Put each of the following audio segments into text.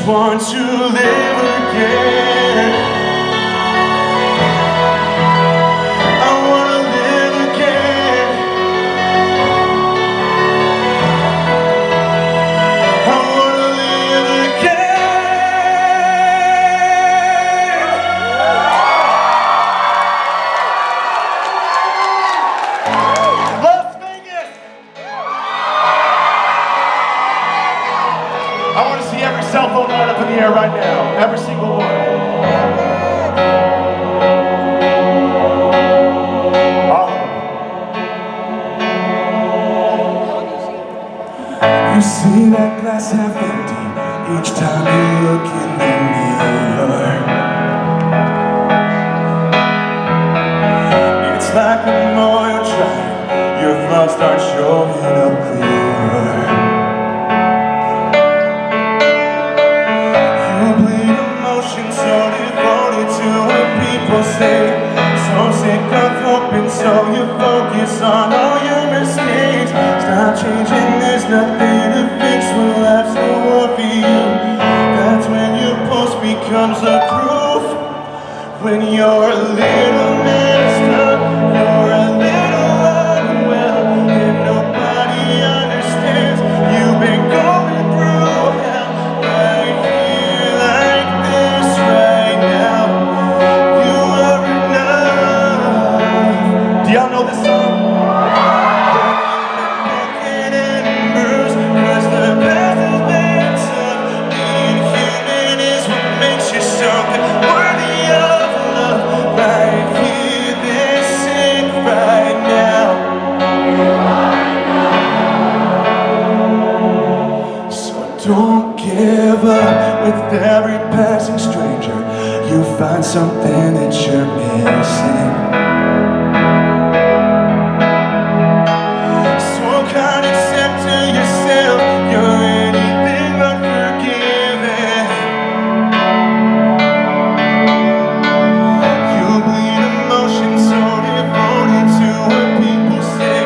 want to live again. I want to live again. I want to live again. Las Vegas! I want to see every cell phone light up in the air right now. Every single one. All of them. You see that glass half empty each time you look in the mirror. It's like the more you try, your flaws start showing up clearer. So devoted to what people say, so sick of hoping, so you focus on all your mistakes. Stop changing, there's nothing to fix when life's no more for you. That's when your post becomes a proof. When you're a little messed up, you're a little unwell, and nobody understands. You've been going through hell right here, like this right now. You are enough. Do y'all know this song? Broken and bruised, 'cause the past has been tough. Being human is what makes you something worthy of love. Right here, this sick right now. So don't give up. With every passing stranger, you find something that you're missing. So kind, accept to yourself, you're anything but forgiven. You bleed emotion, so devoted to what people say.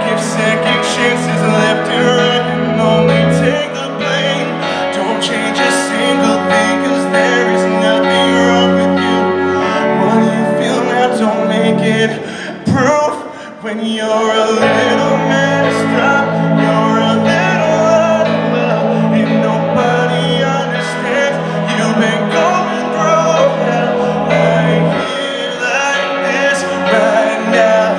Give second chances left and right, and only take the blame. Don't change a single thing, 'cause there is nothing wrong with you. What do you feel now? Don't make it proof. When you're a little messed up, you're a little unwell, and nobody understands. You've been going through hell right here, like this right now.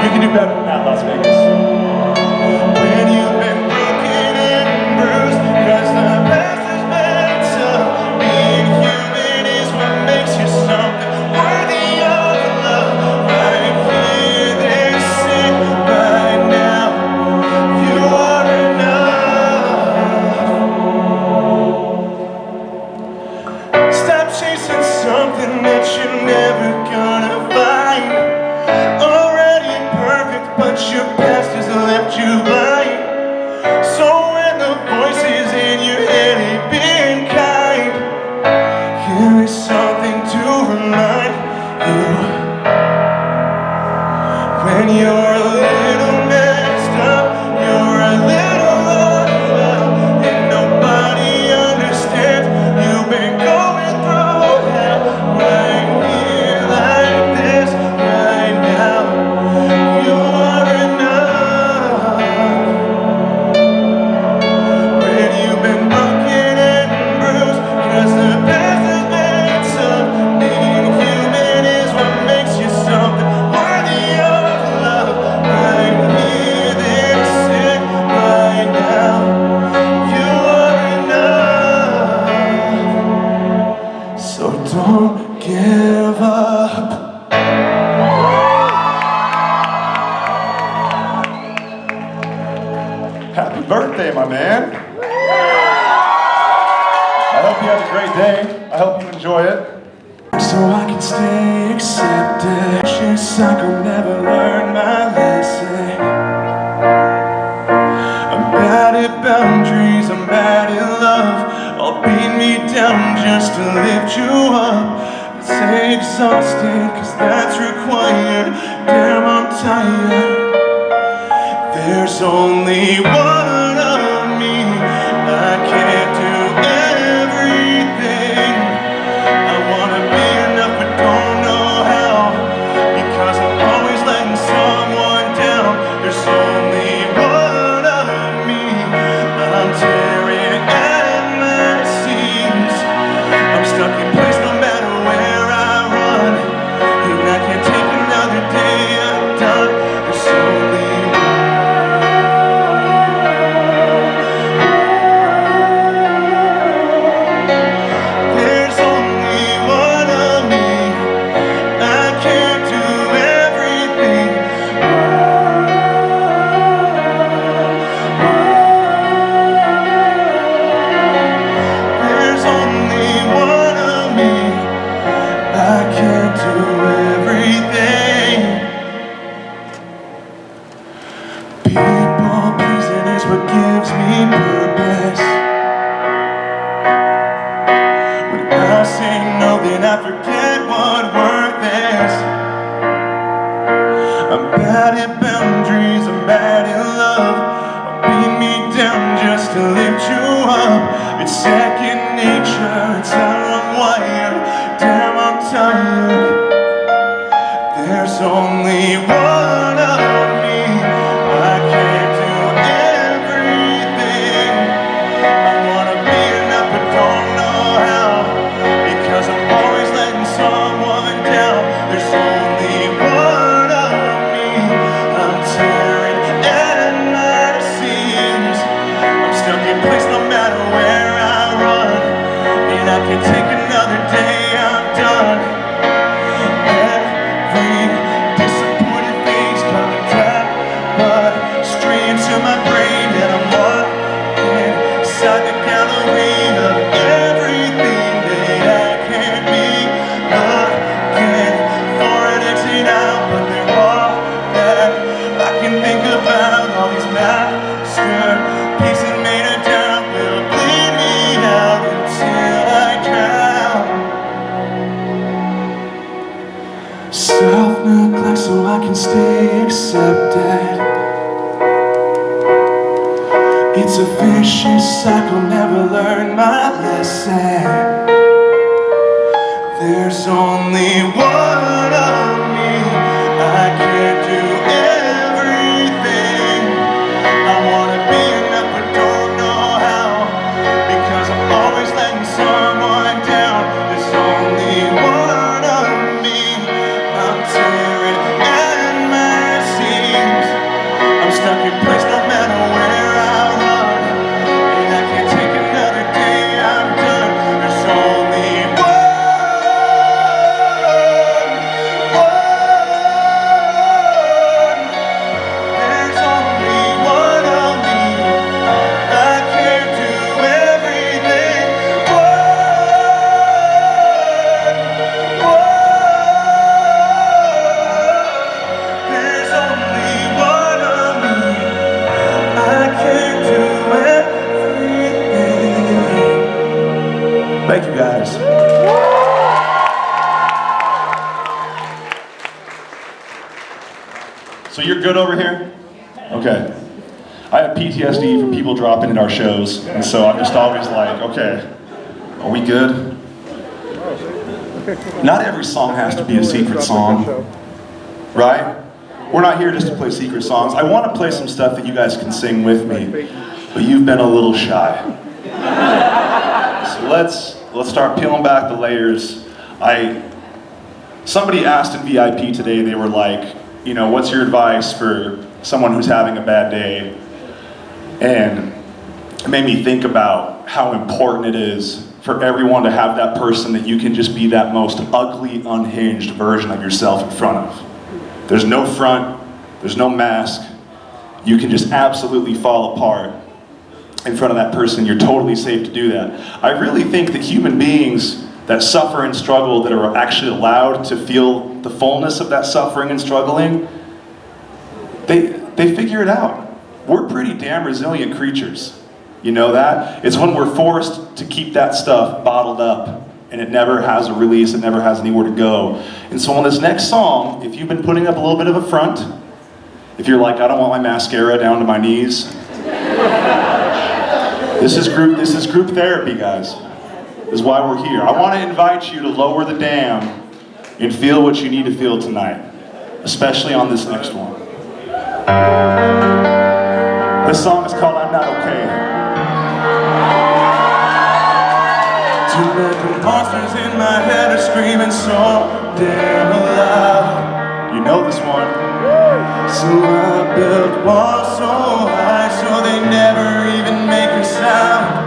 You can do better than that, Las Vegas. When you've been broken and bruised, 'cause the past has been tough. Being human is what makes you something worthy of love. Right here, this it right now. You are enough. Stop chasing something that you're never gonna find. Already perfect, but your past has left you blind. So when the voices in your head ain't being kind, here is something to remind you. When you're a little messed up, you're a little unwell, and nobody understands. You've been going through hell right here, like this right now. You are enough. When you've been broken and bruised, 'cause the past has been tough. Being human is what makes you something worthy of love. Right here, this it right now. You are enough. So don't give up. Happy birthday, my man. I hope you have a great day. I hope you enjoy it. So I can stay accepted. She's psycho, never learn my lesson. I'm bad at boundaries, I'm bad at love. I'll beat me down just to lift you up. Say exhausted, 'cause that's required. Damn, I'm tired. There's only one of me. up. It's second nature, it's how I'm wired. Damn, I'm tired. There's only one of me. I can't do everything. I wanna be enough but don't know how, because I'm always letting someone down. There's only one of me. I'm tearing at my seams. I'm stuck in place no matter where I run, and I can take another day. I'm done. Every disappointed face coming down, but straight into my brain, and I'm walking inside the gallery of everything that I can't be. Looking for an exit out, but they're all that I can think about. All these masterpieces made of doubt will bleed me out until I drown. Self-neglect so I can stay accepted. It's a vicious cycle, never learn my lesson. There's only one of me. I can't do everything. I wanna be enough but don't know how, because I'm always letting someone down. There's only one of me. I'm tearing at my seams. I'm stuck in place no matter where I run, and I can't take another day. I'm done. There's only there's only one of me. I can't do everything. There's only one of me. I can't do everything. Thank you, guys. So you're good over here? Okay. I have PTSD from people dropping in our shows, and so I'm just always like, okay, are we good? Not every song has to be a secret song, right? We're not here just to play secret songs. I want to play some stuff that you guys can sing with me, but you've been a little shy. So let's start peeling back the layers. Somebody asked in VIP today, they were like, you know, what's your advice for someone who's having a bad day? And it made me think about how important it is for everyone to have that person that you can just be that most ugly, unhinged version of yourself in front of. There's no front, there's no mask. You can just absolutely fall apart in front of that person. You're totally safe to do that. I really think that human beings that suffer and struggle, that are actually allowed to feel the fullness of that suffering and struggling, they figure it out. We're pretty damn resilient creatures. You know that? It's when we're forced to keep that stuff bottled up and it never has a release, it never has anywhere to go. And so on this next song, if you've been putting up a little bit of a front, if you're like, I don't want my mascara down to my knees, this is group therapy, guys. This is why we're here. I want to invite you to lower the dam and feel what you need to feel tonight, especially on this next one. This song is called I'm Not Okay. Too many monsters in my head are screaming so damn loud. You know this one. So I built walls so high so they never even make a sound.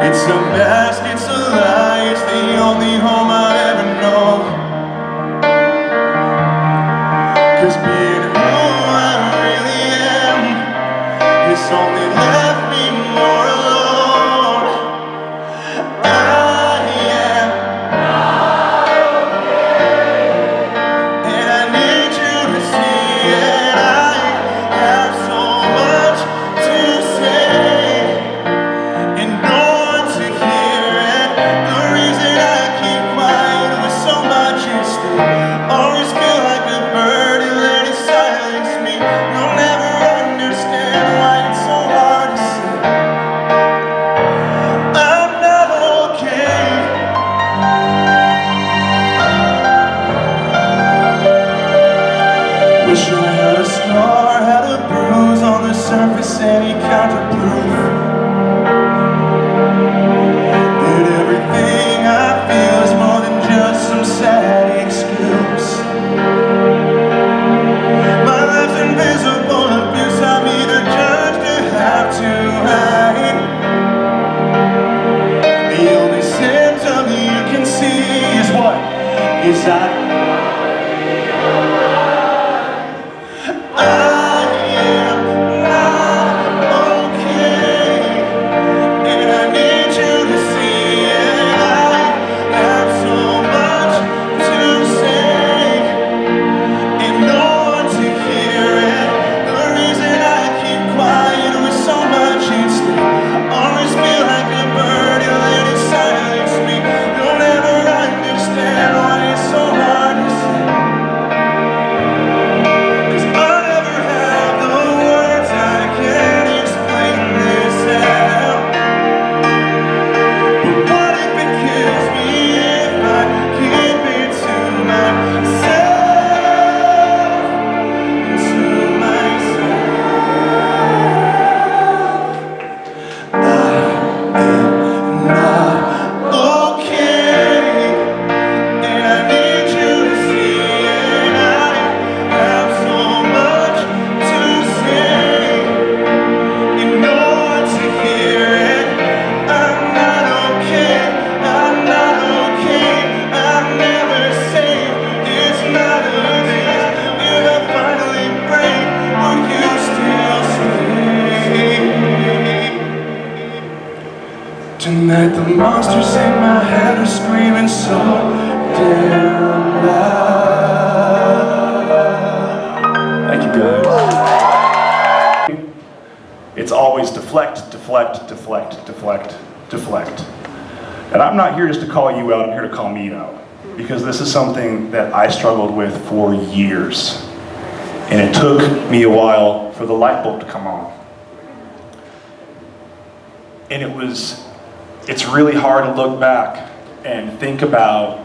It's a mask, it's a lie, it's the only home I'll ever know. 'Cause being who I really am, it's only left me more alone. I am not okay, and I need you to see it. I have so much to say, and no one to hear it. The reason I keep quiet with so much at stake. Always feel like a bird and let it silence me. You'll never understand why it's so hard. kind of proof that everything I feel is more than just some sad excuse. My life's invisible abuse, I'm either judged or have to hide. The only symptom you can see is what? Is I tonight the monsters in my head are screaming so damn loud. Thank you guys. It's always deflect, deflect, deflect, deflect, deflect. And I'm not here just to call you out, I'm here to call me out. Because this is something that I struggled with for years. And it took me a while for the light bulb to come on. And it's really hard to look back and think about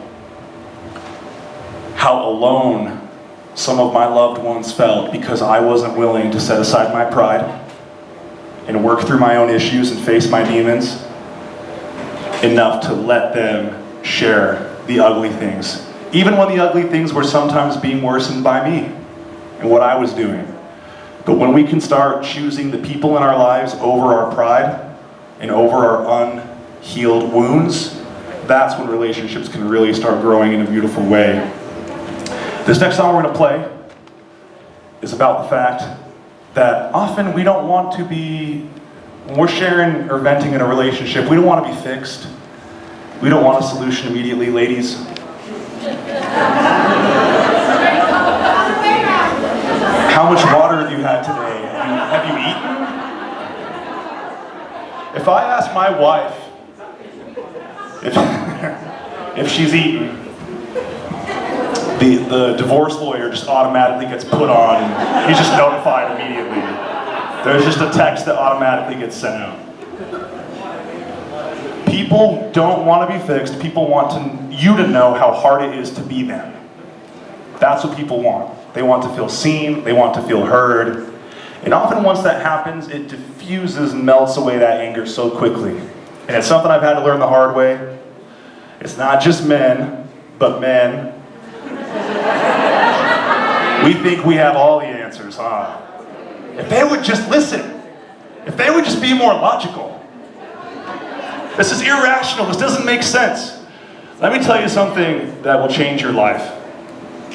how alone some of my loved ones felt because I wasn't willing to set aside my pride and work through my own issues and face my demons enough to let them share the ugly things, even when the ugly things were sometimes being worsened by me and what I was doing. But when we can start choosing the people in our lives over our pride and over our unhealed wounds, that's when relationships can really start growing in a beautiful way. This next song we're going to play is about the fact that often we don't want to be, when we're sharing or venting in a relationship, we don't want to be fixed. We don't want a solution immediately, ladies. How much water have you had today? Have you eaten? If I ask my wife if she's eaten, the divorce lawyer just automatically gets put on and he's just notified immediately. There's just a text that automatically gets sent out. People don't want to be fixed. People want you to know how hard it is to be them. That's what people want. They want to feel seen. They want to feel heard. And often once that happens, it diffuses and melts away that anger so quickly. And it's something I've had to learn the hard way. It's not just men, but men. We think we have all the answers, huh? If they would just listen. If they would just be more logical. This is irrational. This doesn't make sense. Let me tell you something that will change your life.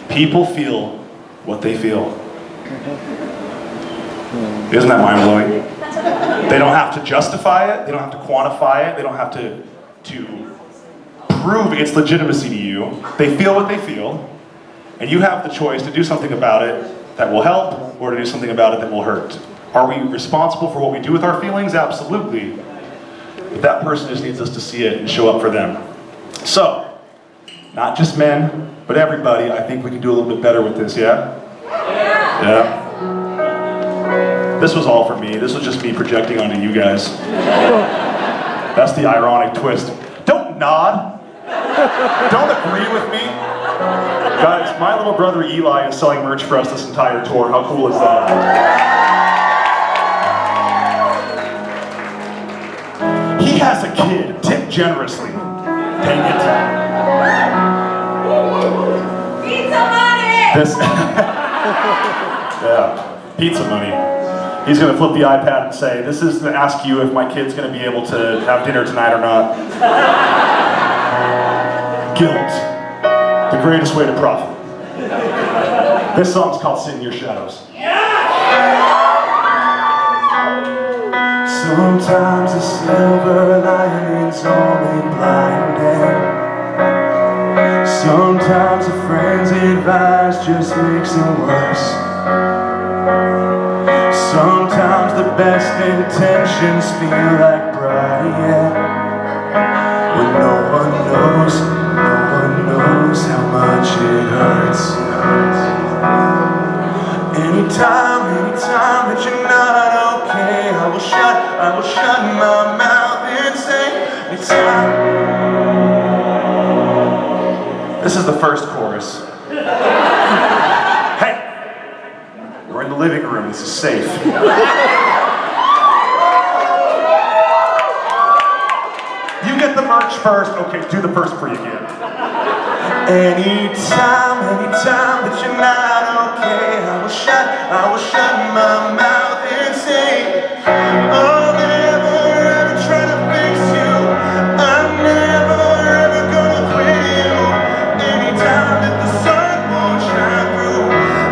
People feel what they feel. Isn't that mind-blowing? They don't have to justify it. They don't have to quantify it. They don't have to prove its legitimacy to you. They feel what they feel. And you have the choice to do something about it that will help or to do something about it that will hurt. Are we responsible for what we do with our feelings? Absolutely. But that person just needs us to see it and show up for them. So, not just men, but everybody, I think we can do a little bit better with this, yeah? Yeah? This was all for me. This was just me projecting onto you guys. That's the ironic twist. Don't nod. Don't agree with me. Guys, my little brother Eli is selling merch for us this entire tour. How cool is that? a kid, tip generously. Dang it. Pizza money! This, yeah, pizza money. He's gonna flip the iPad and say, this is to ask you if my kid's gonna be able to have dinner tonight or not. Guilt, the greatest way to profit. This song's called Sit in Your Shadows. Sometimes the silver lining's only blinding. Sometimes a friend's advice just makes it worse. Sometimes the best intentions feel like Brian. When no one knows how much it hurts. Anytime that you're not okay, I will shut my mouth and say, anytime. This is the first chorus. Hey! We're in the living room, this is safe. You get the merch first. Okay, do the first pre again. Anytime that you're not okay, I will shut my mouth and say, I'll never ever try to fix you. I'm never ever gonna quit you. Anytime that the sun won't shine through,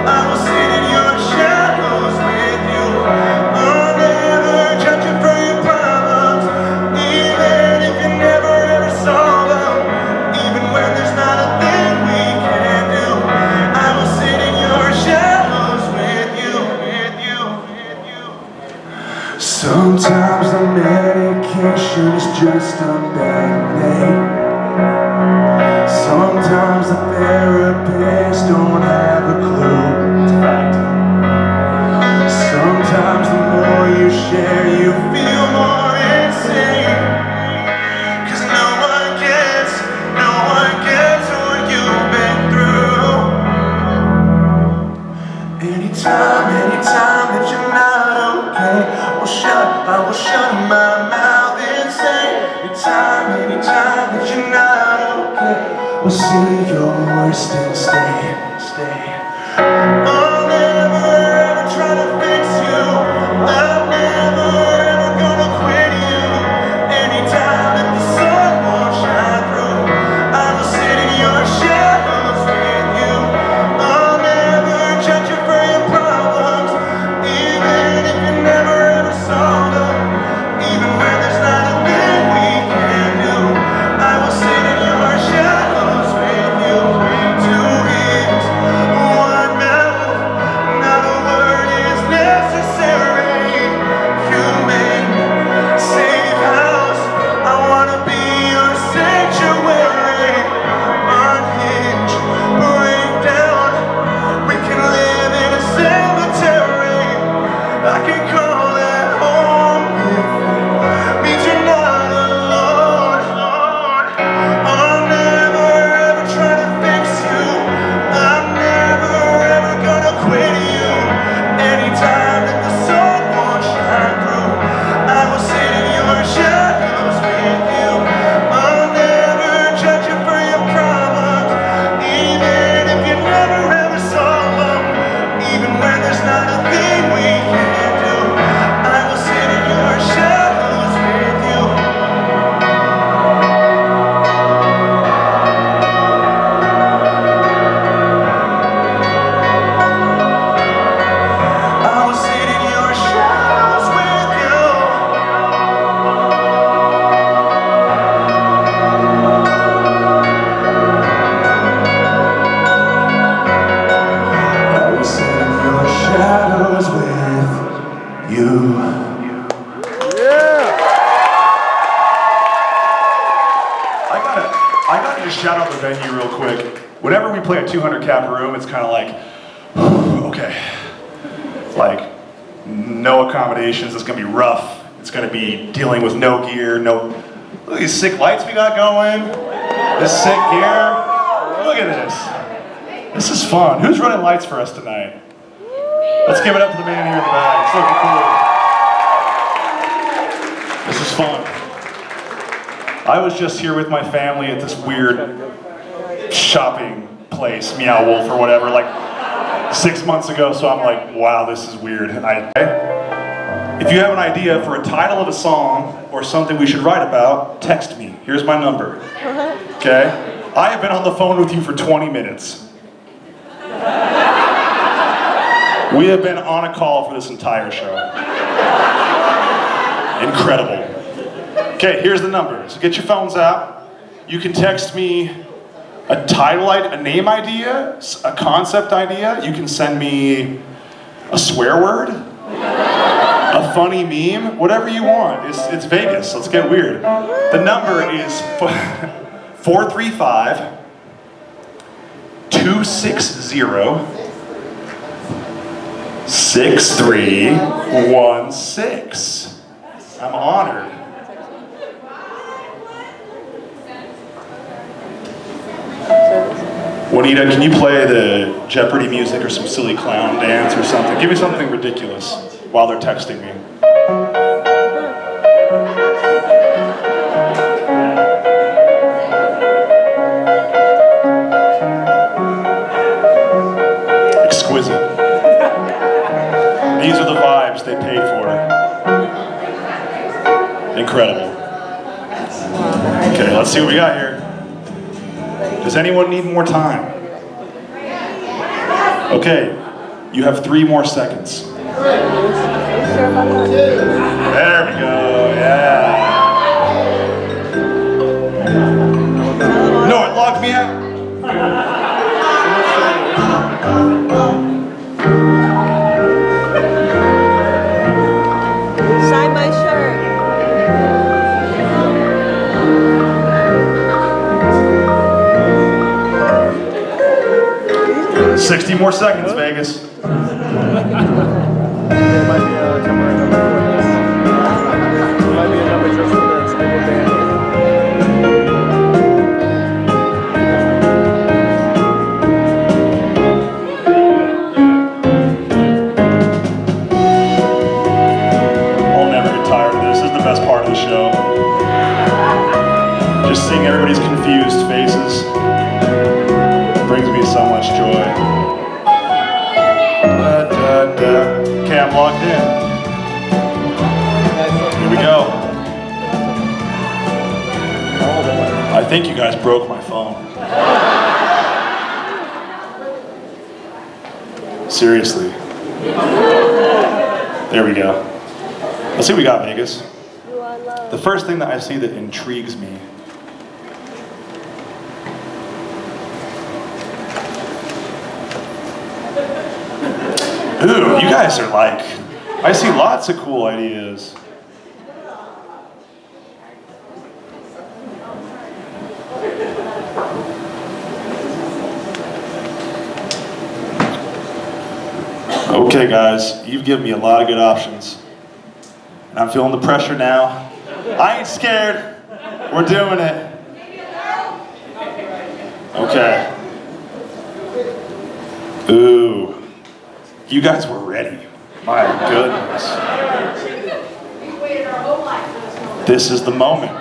I will sit in your shadows with you. I'll never judge you for your problems, even if you never ever solve them. Even when there's not a thing we can do, I will sit in your shadows with you. Sometimes the medication is just a band-aid. Sometimes the therapists don't have a clue. It's a fact. Sometimes the more you share, you feel more insane. 'Cause no one gets what you've been through. Anytime that you're not okay, I will shut my mouth and say, anytime that you're not okay, we'll see your worst and stay. I'll never ever try to fix you. I'm never ever gonna quit you. Anytime that the sun won't shine through, I will sit in your shadows with you. I'll never judge you for your problems, even if you never ever solve them. Even when there's not a thing we can do, I will sit in your shadows with you. Two ears, one mouth, not a word is necessary. Humane, safe house, I wanna be your sanctuary. Unhinged, break down, we can live in a cemetery. I can call that home if it means you're not alone. I'll never ever try to fix you. I'm never ever gonna quit you. Anytime that the sun won't shine through, I will sit in your shadows with you. I'll never judge you for your problems, even if you never ever solve them. Even when there's not a thing we can do, I will sit in your shadows with you. I will sit in your shadows with you. I will sit in your shadows with you. I gotta just shout out the venue real quick. Whenever we play a 200 cap room, it's kind of like, okay, like no accommodations. It's gonna be rough. It's gonna be dealing with no gear, no. Look at these sick lights we got going. This sick gear. Look at this. This is fun. Who's running lights for us tonight? Let's give it up to the man here in the back. It's looking cool. This is fun. I was just here with my family at this weird shopping place, Meow Wolf or whatever, like 6 months ago, so I'm like, wow, this is weird. If you have an idea for a title of a song or something we should write about, text me. Here's my number. Okay? I have been on the phone with you for 20 minutes. We have been on a call for this entire show. Incredible. Okay, here's the number. So get your phones out. You can text me a title, a name idea, a concept idea. You can send me a swear word, a funny meme, whatever you want. It's Vegas, let's get weird. The number is 435-260-6316. I'm honored. Juanita, can you play the Jeopardy music or some silly clown dance or something? Give me something ridiculous while they're texting me. Exquisite. These are the vibes they paid for. Incredible. Okay, let's see what we got here. Does anyone need more time? Okay, you have 3 more seconds. There we go, yeah. No, it locked me out. Sign my shirt. 60 more seconds, Vegas. There might be a temporary number for this. There might be a number just for this. Maybe band. I'll never get tired of this. This is the best part of the show. Just seeing everybody's confused faces brings me so much joy. Okay, I'm logged in. Here we go. I think you guys broke my phone. Seriously. There we go. Let's see what we got, Vegas. The first thing that I see that intrigues me . Ooh, you guys are like, I see lots of cool ideas. Okay guys, you've given me a lot of good options. And I'm feeling the pressure now. I ain't scared. We're doing it. Okay. Ooh. You guys were ready. My goodness. We waited our whole life for this moment. This is the moment.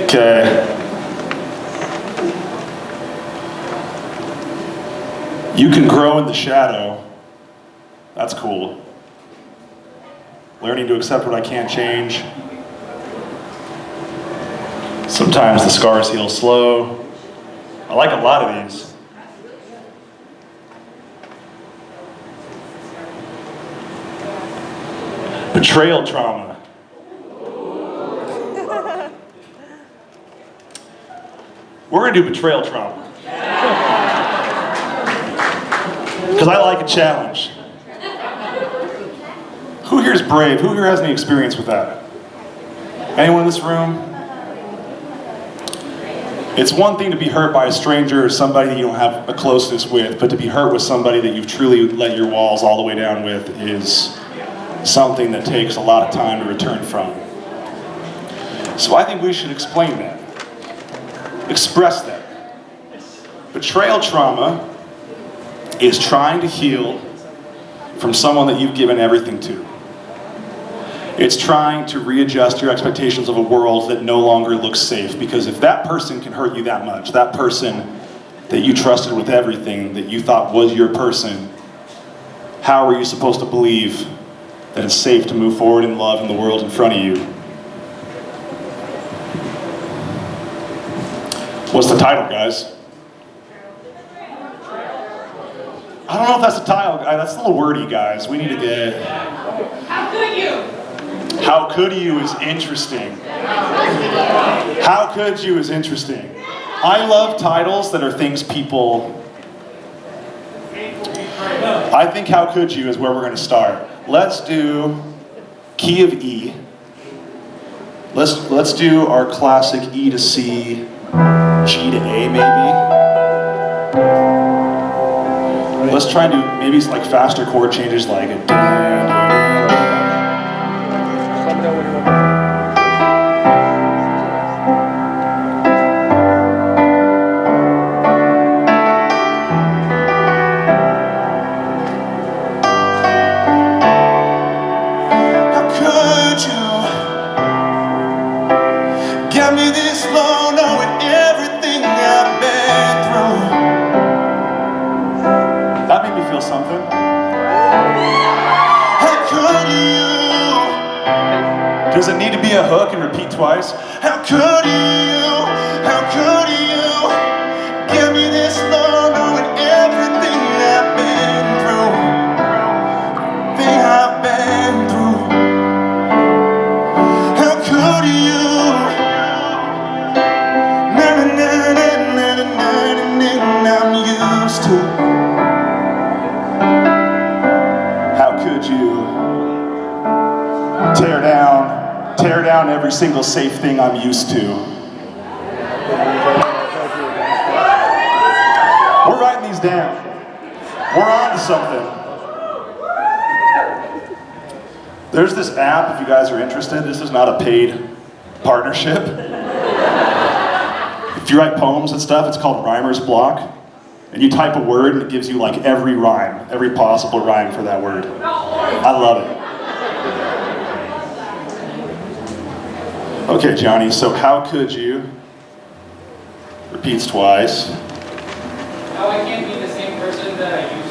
Okay. You can grow in the shadow. That's cool. Learning to accept what I can't change. Sometimes the scars heal slow. I like a lot of these. Betrayal trauma. We're gonna do betrayal trauma. Because I like a challenge. Who here is brave? Who here has any experience with that? Anyone in this room? It's one thing to be hurt by a stranger or somebody that you don't have a closeness with, but to be hurt with somebody that you've truly let your walls all the way down with is something that takes a lot of time to return from. So I think we should explain that. Express that. Betrayal trauma is trying to heal from someone that you've given everything to. It's trying to readjust your expectations of a world that no longer looks safe, because if that person can hurt you that much, that person that you trusted with everything, that you thought was your person, how are you supposed to believe that it's safe to move forward in love in the world in front of you? What's the title, guys? I don't know if that's the title. That's a little wordy, guys. We need to get... How could you? How could you is interesting. How could you is interesting. I love titles that are things people... I think how could you is where we're going to start. Let's do key of E. Let's do our classic E to C, G to A maybe. Let's try and do maybe like faster chord changes like a Just let me know when you want to. How could you get me this low, knowing everything I've been through? That made me feel something. How could you? Does it need to be a hook and repeat twice? How could you? How could you get me this low, knowing everything I've been through? Thing I've been through. How could you? Na na na na na na na na. I'm used to. How could you tear down every single safe thing I'm used to? We're writing these down. We're on to something. There's this app, if you guys are interested. This is not a paid partnership. If you write poems and stuff, it's called Rhymer's Block. And you type a word and it gives you like every rhyme, every possible rhyme for that word. I love it. Okay, Johnny, so how could you? Repeats twice. How I can't be the same person that I used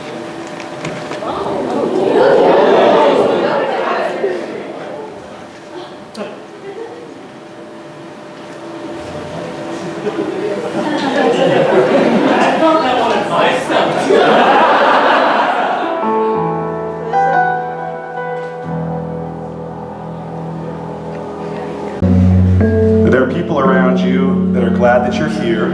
There are people around you that are glad that you're here,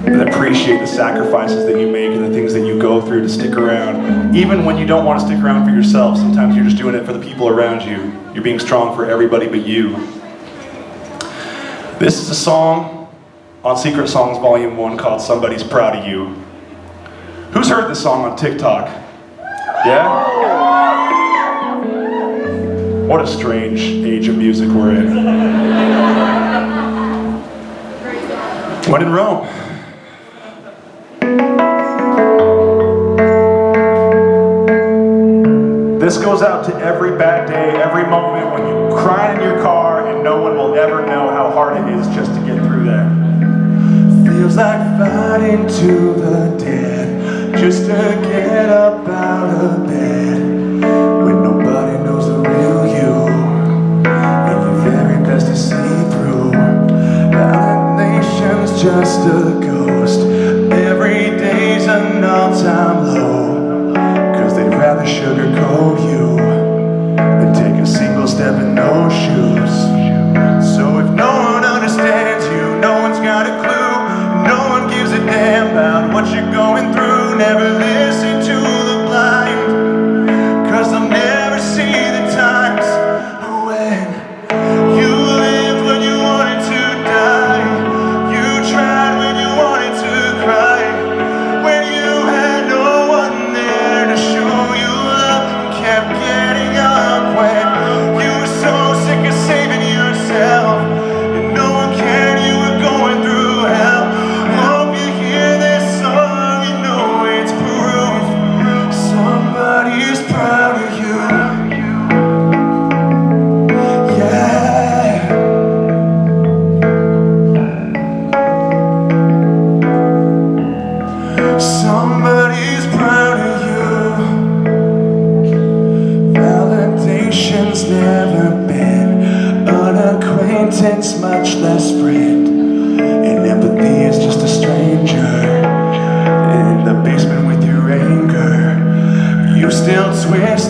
that appreciate the sacrifices that you make and the things that you go through to stick around. Even when you don't want to stick around for yourself, sometimes you're just doing it for the people around you. You're being strong for everybody but you. This is a song on Secret Songs Volume 1 called Somebody's Proud of You. Who's heard this song on TikTok? Yeah? What a strange age of music we're in. When in Rome. This goes out to every bad day, every moment when you cry in your car and no one will ever know how hard it is just to get through there. Feels like fighting to the death just to get up out of bed when nobody knows the real you and your very best to see through. Our nation's just a ghost. Every day's an all-time low, 'cause they'd rather sugarcoat you than take a single step in those shoes. So if no one understands you, no one's got a clue, no one gives a damn about what you're going through. Never listen to the blind, 'cause they'll never see the times when you lived when you wanted to die, you tried when you wanted to cry, when you had no one there to show you love and kept getting up when you were so sick of saving yourself and no one cared you were going through hell. Hope you hear this song, you know it's proof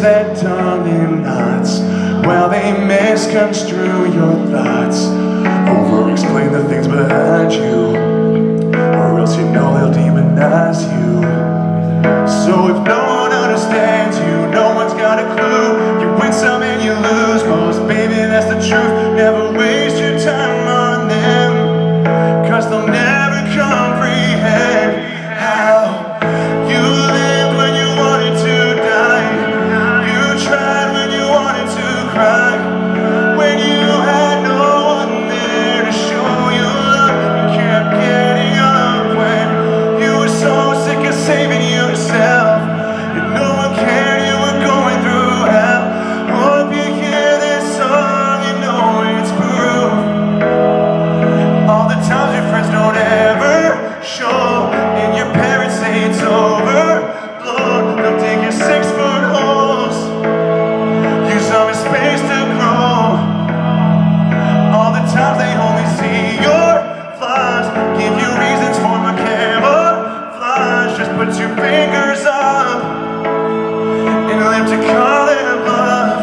that tongue in knots while they misconstrue your thoughts, over-explain the things behind you, or else you know they'll demonize you. So if no one understands you, no one's got a clue. You win some and you lose most, baby, that's the truth. Never waste your time on them, 'cause they'll never comprehend how you lived when you wanted to die. You tried when you wanted to cry, when you had no one there to show you love. You kept getting up when you were so sick of saving yourself, and no one cared you were going through hell. Hope you hear this song and know it's proof. All the times your friends don't ever show, and your parents say it's overblown. They'll dig your 6-foot holes, use them as space to grow. All the times they only see your flaws, give you reasons for my camouflage. Just put your fingers up and live to call it love.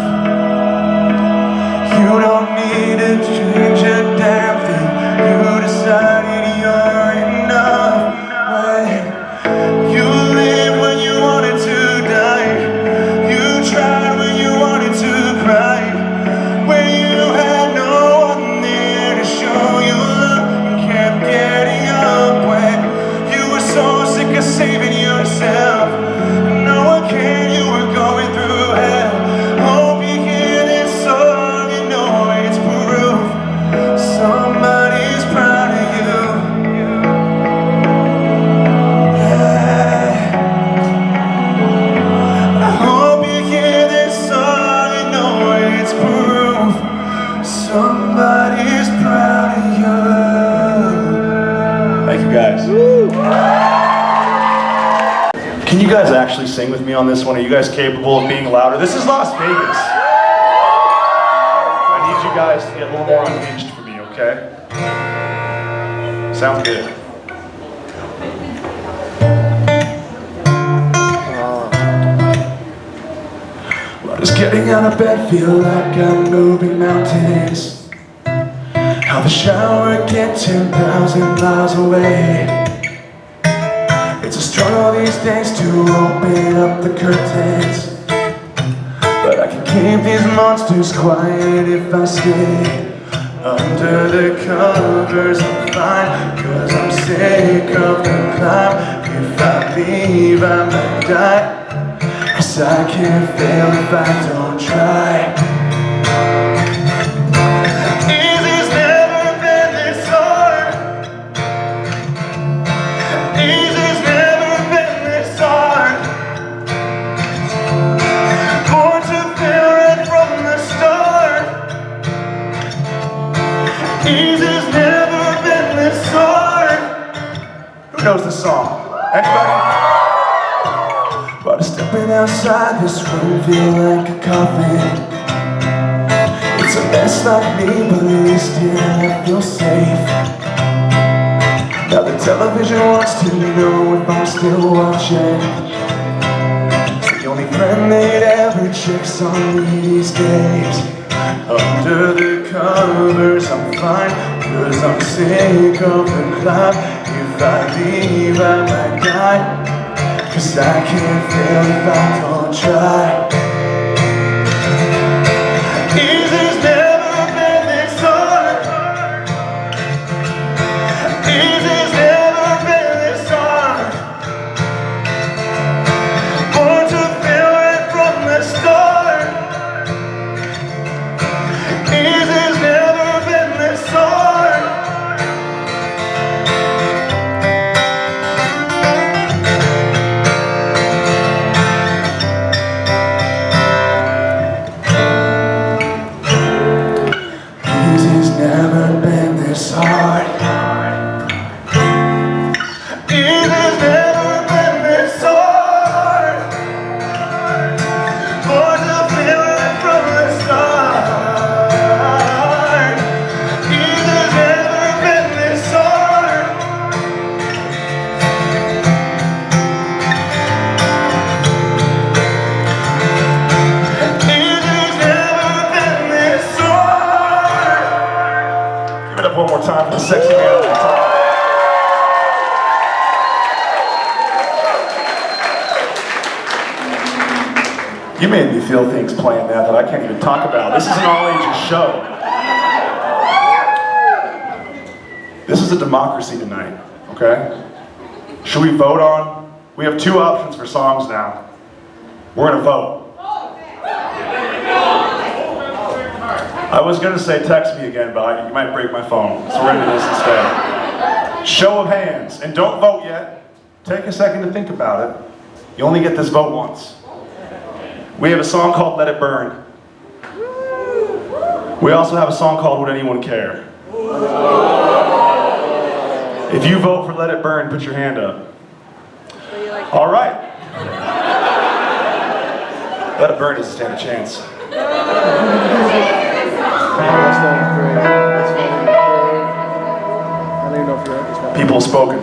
You don't need to change a damn thing. You decided you're enough when you lived when you wanted to die. You tried when you wanted to cry, when you had no one there to show you love. You kept getting up when you were so sick of saving yourself. No one cared you were going through hell. Hope you hear this song and know it's proof. Somebody's proud of you. Yeah. I hope you hear this song and know it's proof. Somebody's proud of you. Thank you guys. Can you guys actually sing with me on this one? Are you guys capable of being louder? This is Las Vegas. I need you guys to get a little more unhinged for me, okay? Sounds good. Well, just getting out of bed, feel like I'm moving mountains. How the shower get 10,000 miles away. It's a struggle these days to open up the curtains, but I can keep these monsters quiet if I stay under the covers. I'm fine, 'cause I'm sick of the climb. If I leave, I might die, 'cause I can't fail if I don't try. Easy's never been this hard. Easy's never been this hard. Born to feel it from the start. Easy's never been this hard. Who knows the song? Anybody? But stepping outside this room feel like a coffin. It's a mess like me, but at least here I feel safe. Now the television wants to know if I'm still watching. It's the only friend they'd ever checks on me these days. Under the covers I'm fine, 'cause I'm sick of the climb. If I leave I might die, 'cause I can't fail if I don't try. Easy's never been this hard. Easy's never been this hard. Born to feel it from the start. Easy's never been this hard. You made me feel things playing that I can't even talk about. This is an all-ages show. This is a democracy tonight, okay? Should we vote on? We have two options for songs now. We're gonna vote. I was gonna say text me again, but you might break my phone, so we're gonna do this instead. Show of hands, and don't vote yet. Take a second to think about it. You only get this vote once. We have a song called Let It Burn. We also have a song called Would Anyone Care? If you vote for Let It Burn, put your hand up. All right. Let It Burn doesn't stand a chance. That's not great. That's funny. I don't even know if you're at this one. People have spoken.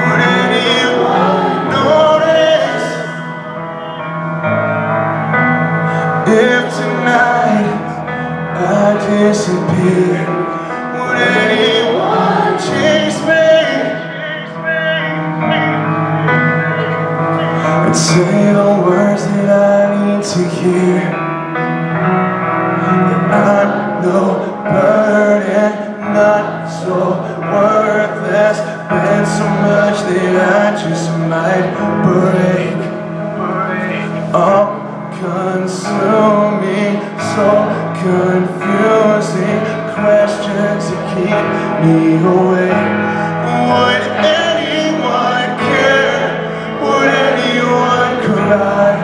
Would anyone notice if tonight I disappear? Would anyone chase me and say the words that I need to hear? That I'm no burden, not so worthless, been so much that I just might break. Consuming, so confusing questions that keep me awake. Would anyone care? Would anyone cry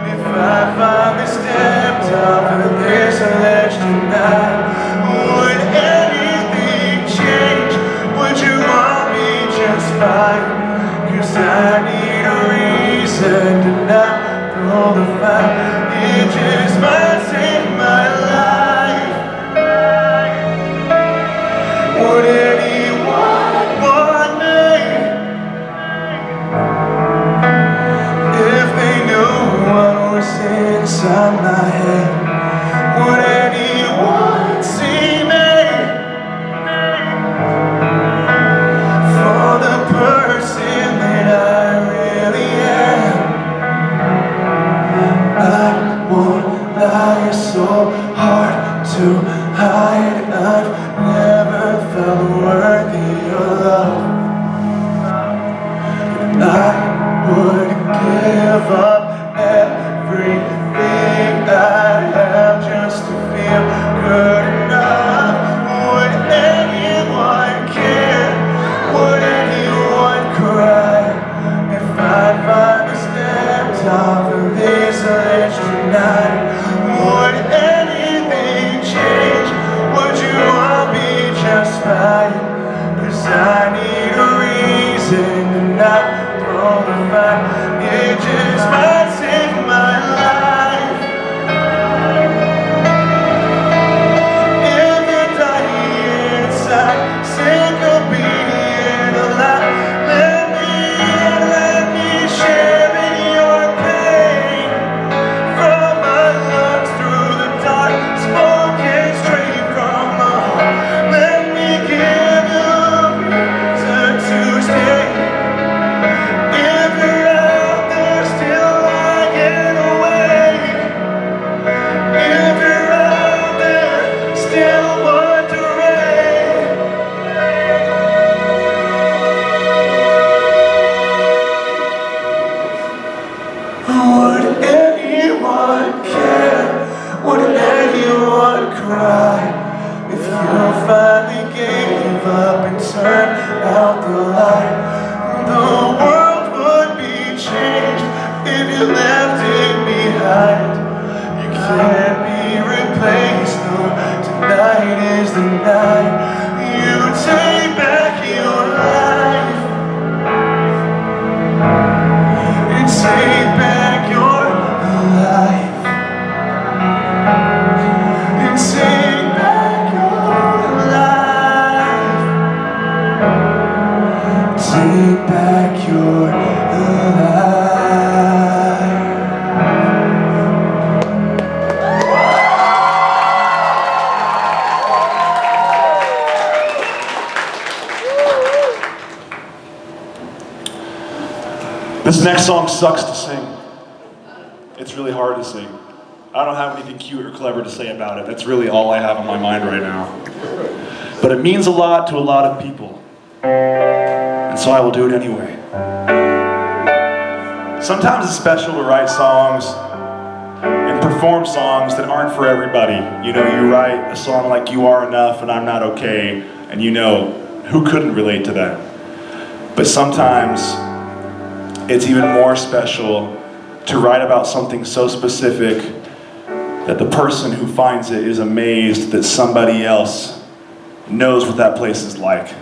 if I finally stepped off of this ledge tonight? Would anything change? Would you all be just fine? 'Cause I need a reason to not throw the fight. It just might save my life. Would anyone want me if they knew what was inside my head? Would anyone see me for the person that I really am? I won't lie, it's so hard to hide. I've never felt worthy of love. I would give up everything I have just to feel good enough. Would anyone care? Would anyone cry if I finally stepped off of this ledge tonight? Would anything change? Would you all be just fine? 'Cause I need a reason to not throw the fight. It just might save my life. If you're dying inside, sick of being alive, let me share in your pain. From my lungs through the dark, spoken straight from the heart. Let me give you a reason to stay. If you're out there still lying awake, if you're out there still wondering, would anyone care? Would anyone cry if you finally gave up and turned out the light? The world would be changed if you left it behind. You can't be replaced, no, tonight is the night. You take back your life and take back your life and take back your life. Take back your life. next song sucks to sing. It's really hard to sing. I don't have anything cute or clever to say about it. That's really all I have on my mind right now. But it means a lot to a lot of people. And so I will do it anyway. Sometimes it's special to write songs and perform songs that aren't for everybody. You know, you write a song like You Are Enough and I'm Not Okay, and you know, who couldn't relate to that? But sometimes it's even more special to write about something so specific that the person who finds it is amazed that somebody else knows what that place is like.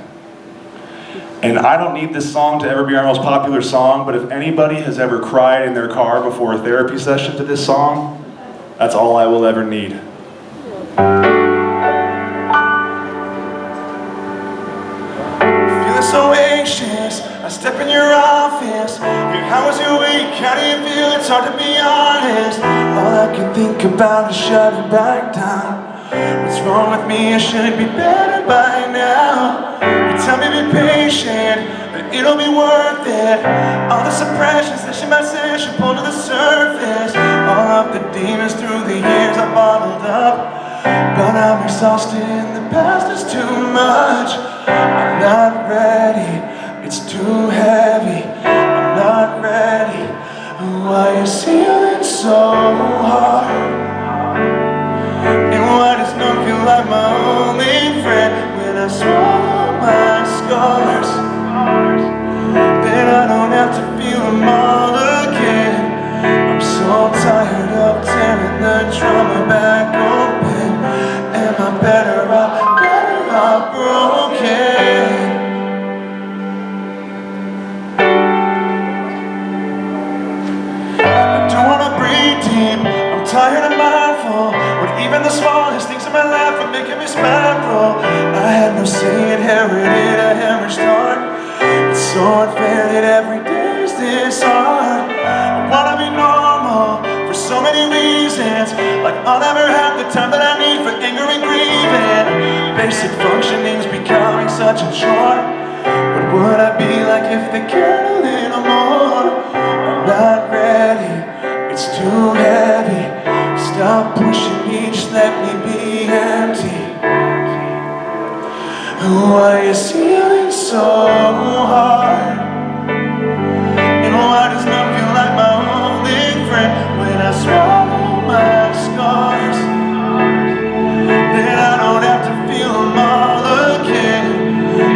And I don't need this song to ever be our most popular song, but if anybody has ever cried in their car before a therapy session to this song, that's all I will ever need. Feeling so anxious, I step in your office. How was your week? How do you feel? It's hard to be honest. All I can think about is shutting back down. What's wrong with me? I should be better by now. You tell me be patient, but it'll be worth it. All the suppression, session by session, pulled to the surface. All of the demons through the years I bottled up. But I'm exhausted and the past is too much. I'm not ready, it's too heavy. I'm not ready. Why is healing so hard? And why does none feel like my only friend? When I swallow my scars, then I don't have to feel them all again. I'm so tired of tearing the trauma back open. Am I better off broken? I don't wanna breathe deep, I'm tired and mindful. When even the smallest things in my life are making me spiral. I had no say, inherited a hemorrhaged heart. It's so unfair that every day is this hard. I wanna be normal for so many reasons. Like I'll never have the time that I need for anger and grieving. Basic functioning's becoming such a chore. What would I be like if they cared a little more? I'm not ready, it's too heavy. Stop pushing me, just let me be empty. Why is healing so hard? And why does none feel like my only friend? When I swallow my scars, then I don't have to feel them all again.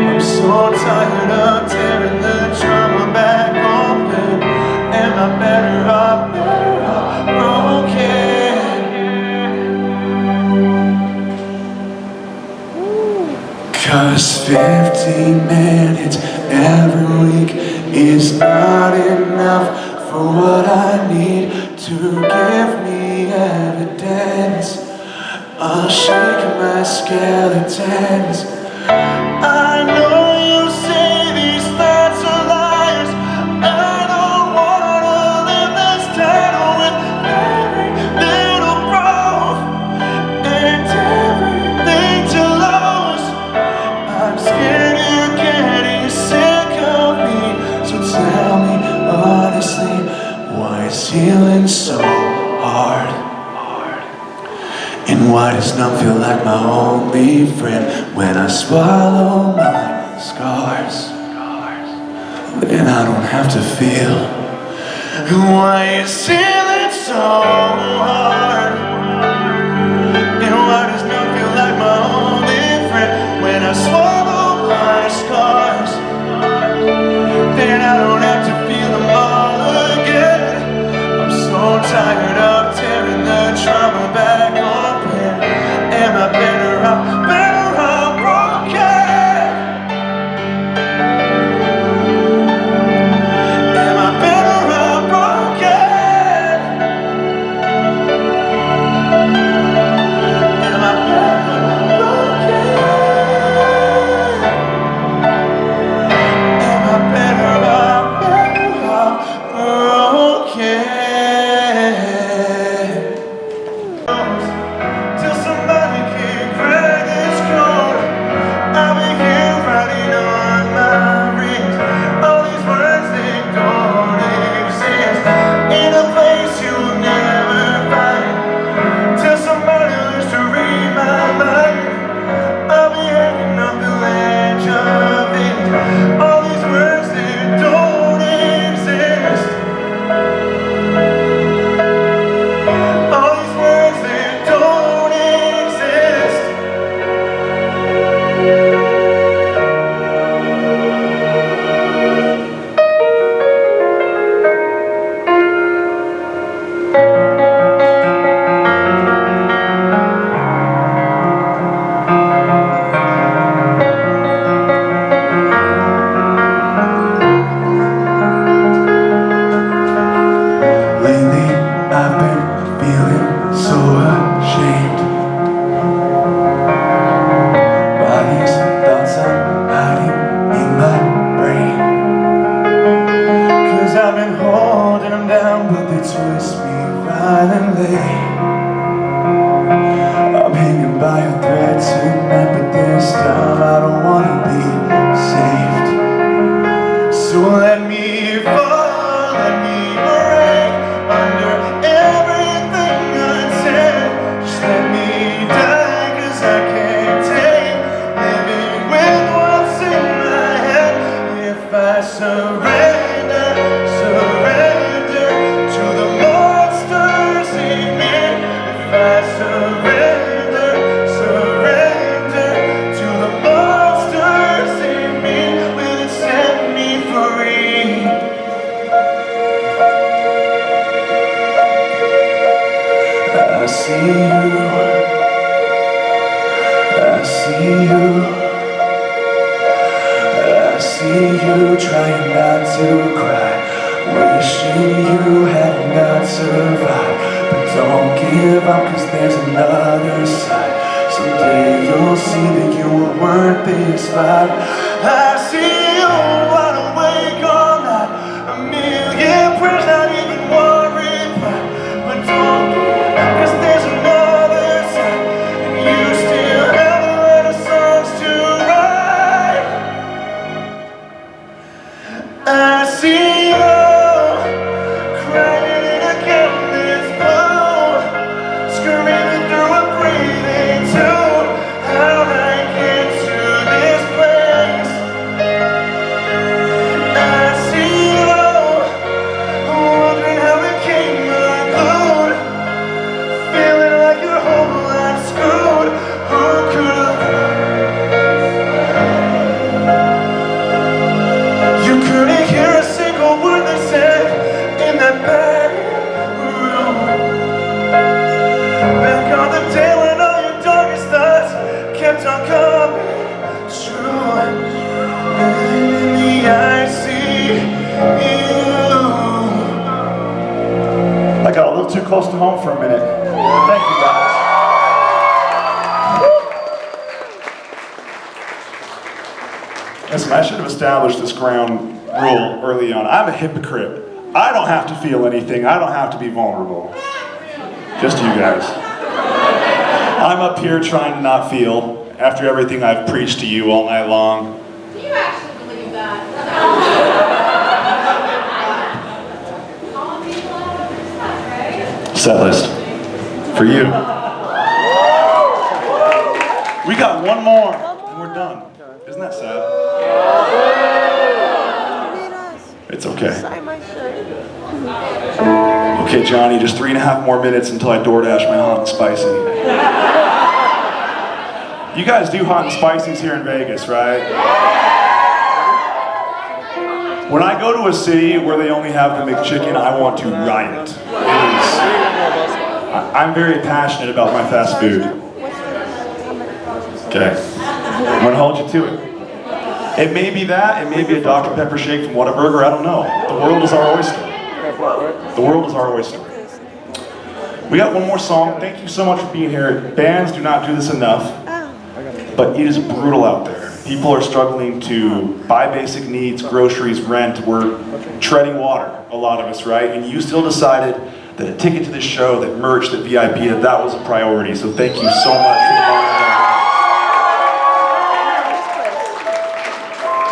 I'm so tired of tearing the trauma back open. Am I better off broken? 'Cause 15 minutes every week is not enough for what I need to give me evidence. I'll shake my skeletons. I know you say these thoughts are liars. I don't wanna live this town with very little growth and everything to lose. I'm scared you're getting sick of me. So tell me honestly, why is healing so hard? And why does none feel like my only friend? When I swallow my scars, then I don't have to feel. Why is healing so hard? And why does none feel like my only friend? When I swallow my scars, then I don't have to feel them all again. I'm so tired of tearing the trauma back open. Am I better off broken? Am I better off broken? see you trying not to cry, wishing you had not survived. But don't give up, cause there's another side. Someday you'll see that you were worth this fight. I see you wide awake all night, a million prayers, not even one reply. But don't give up, cause there's another side, and you still have a lot of songs to write. I see you crying in a candle's glow, screaming through a breathing tube. How'd I get to this place? I see you wondering how it came unglued, feeling like your whole life's screwed. Who could've? You couldn't hear a single word they said in that back room. Back on the day when all your darkest thoughts kept on coming true. And in the I see you. I got a little too close to home for a minute. Thank you, guys. Listen, I should have established this ground rule early on. I'm a hypocrite. I don't have to feel anything. I don't have to be vulnerable. Just you guys. I'm up here trying to not feel after everything I've preached to you all night long. Do you actually believe that? Calling people out of their stuff, right? Set list for you. We got one more and we're done. Isn't that sad? It's okay. Okay, Johnny, just 3.5 more minutes until I DoorDash my hot and spicy. You guys do hot and spicies here in Vegas, right? When I go to a city where they only have the McChicken, I want to riot. I'm very passionate about my fast food. Okay, I'm gonna hold you to it. It may be that, it may be a Dr. Pepper shake from Whataburger, I don't know. The world is our oyster. The world is our oyster. We got one more song. Thank you so much for being here. Bands do not do this enough, but it is brutal out there. People are struggling to buy basic needs, groceries, rent. We're treading water, a lot of us, right? And you still decided that a ticket to this show, that merch, that VIP, that was a priority. So thank you so much for the volunteer.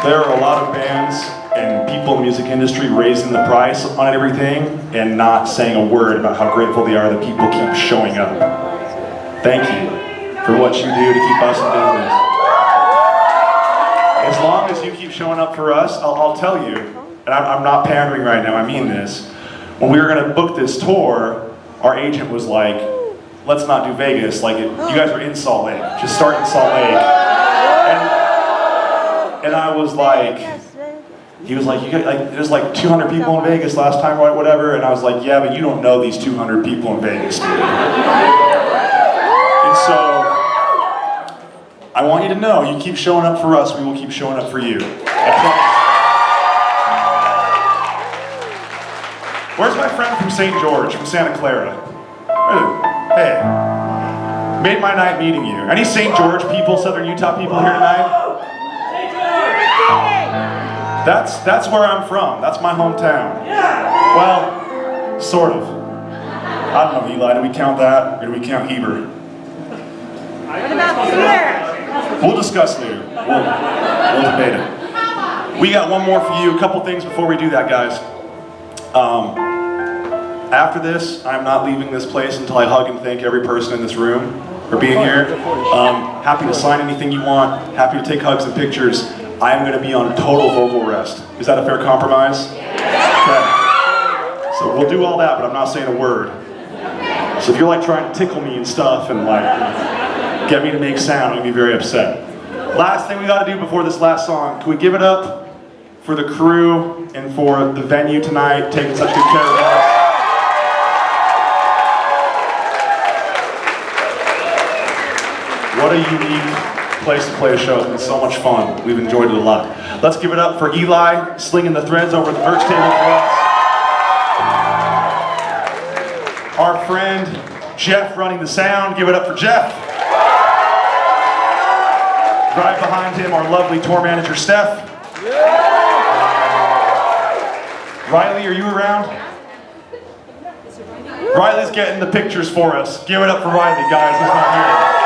There are a lot of bands and people in the music industry raising the price on everything and not saying a word about how grateful they are that people keep showing up. Thank you for what you do to keep us in business. As long as you keep showing up for us, I'll tell you, and I'm not pandering right now, I mean this. When we were going to book this tour, our agent was like, let's not do Vegas, like you guys are in Salt Lake, just start in Salt Lake. And I was like, he was like, you got like, there's like 200 people in Vegas last time, right, whatever. And I was like, yeah, but you don't know these 200 people in Vegas, dude. And so, I want you to know, you keep showing up for us, we will keep showing up for you. I promise. Where's my friend from St. George, from Santa Clara? Hey, made my night meeting you. Any St. George people, Southern Utah people here tonight? That's where I'm from. That's my hometown. Well, sort of. I don't know, Eli. Do we count that, or do we count Heber? What about here? We'll discuss later. We'll debate it. We got one more for you. A couple things before we do that, guys. After this, I'm not leaving this place until I hug and thank every person in this room for being here. Happy to sign anything you want. Happy to take hugs and pictures. I am going to be on total vocal rest. Is that a fair compromise? Okay. So we'll do all that, but I'm not saying a word. So if you're like trying to tickle me and stuff and like get me to make sound, I'm going to be very upset. Last thing we got to do before this last song, can we give it up for the crew and for the venue tonight, taking such good care of us? What a unique place to play a show. It's been so much fun. We've enjoyed it a lot. Let's give it up for Eli, slinging the threads over the merch table for us. Our friend Jeff running the sound. Give it up for Jeff. Right behind him, our lovely tour manager, Steph. Riley, are you around? Riley's getting the pictures for us. Give it up for Riley, guys. He's not here.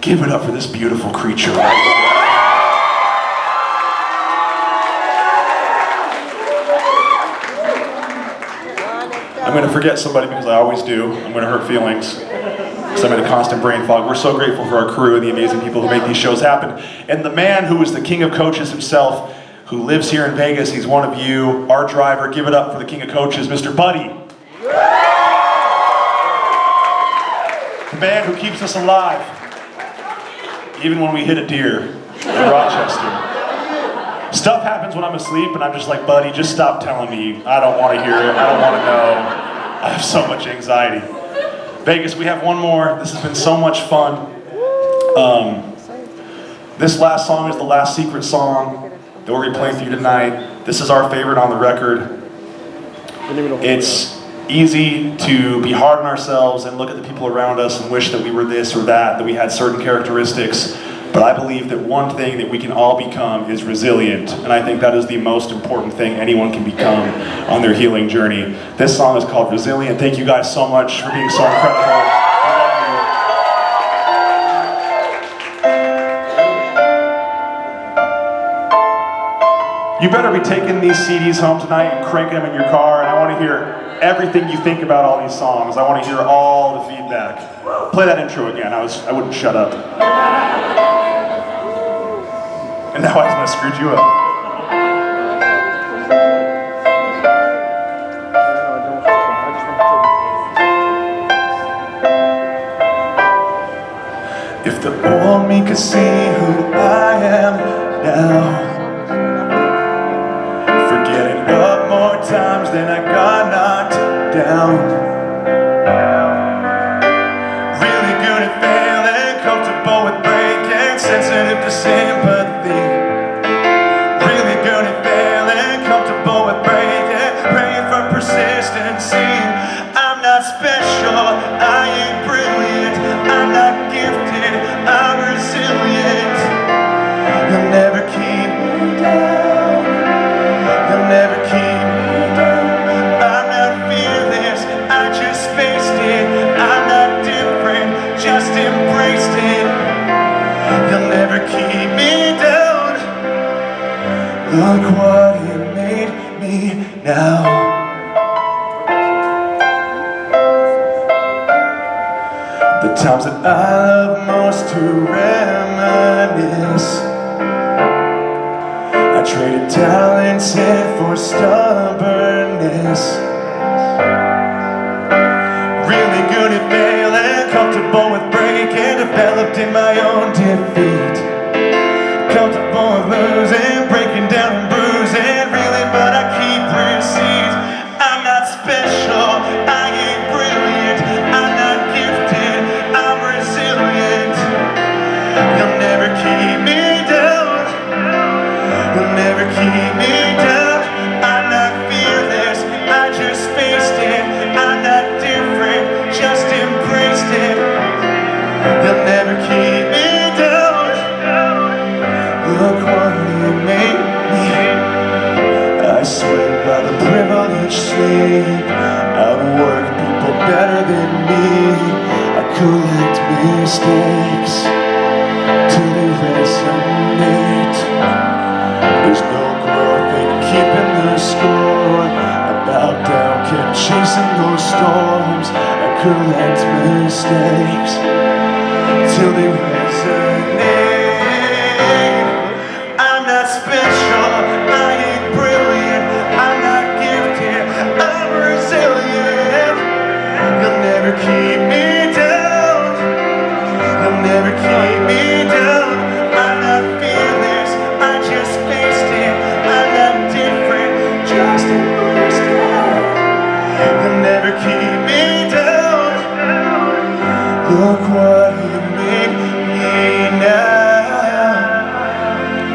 Give it up for this beautiful creature right here. I'm going to forget somebody because I always do. I'm going to hurt feelings because I'm in a constant brain fog. We're so grateful for our crew and the amazing people who make these shows happen. And the man who is the king of coaches himself, who lives here in Vegas, he's one of you, our driver. Give it up for the king of coaches, Mr. Buddy. The man who keeps us alive, even when we hit a deer in Rochester. Stuff happens when I'm asleep and I'm just like, buddy, just stop telling me. I don't want to hear it. I don't want to know. I have so much anxiety. Vegas, we have one more. This has been so much fun. This last song is the last secret song that we're going to play for you tonight. This is our favorite on the record. It's easy to be hard on ourselves and look at the people around us and wish that we were this or that we had certain characteristics. But I believe that one thing that we can all become is resilient. And I think that is the most important thing anyone can become on their healing journey. This song is called Resilient. Thank you guys so much for being so incredible. You better be taking these CDs home tonight and cranking them in your car, and I want to hear everything you think about all these songs. I want to hear all the feedback. Play that intro again. I wouldn't shut up. And now I screwed you up. If the old me could see who I am now, forgetting up more times than I got knocked down, really good at failing, comfortable with breaking, sensitive to sympathy, really good at failing, comfortable with breaking, praying for persistency. I'm not special, I ain't brilliant, I'm not gifted, I'm resilient. You'll never keep me down, you'll never keep me down. I'm not fearless, I just faced it. I'm not different, just embraced it. You'll never keep me down. Look what it made me now. The times that I love most to reminisce, I traded talents in for stubbornness. Really good at failing, comfortable with breaking, developed in my own defeat. Comfortable with losing, breaking down and bruising, really, but I keep receipts. I'm not special, I ain't brilliant, I'm not gifted, I'm resilient. You'll never keep me down, you'll never keep me down. I'm not fearless, I just faced it. I'm not different, just embraced it. You'll never keep me down. Look what you made me. I swear by the privileged sleep, outwork people better than me. I collect mistakes till they resonate. There's no growth in keeping the score. I bowed down, kept chasing those storms. I collect mistakes till they resonate. I'm not special, I ain't brilliant, I'm not gifted, I'm resilient. You'll never keep me down, you'll never keep me down. I'm not fearless, I just faced it. I'm not different, just embraced it. You'll never keep me down. Look what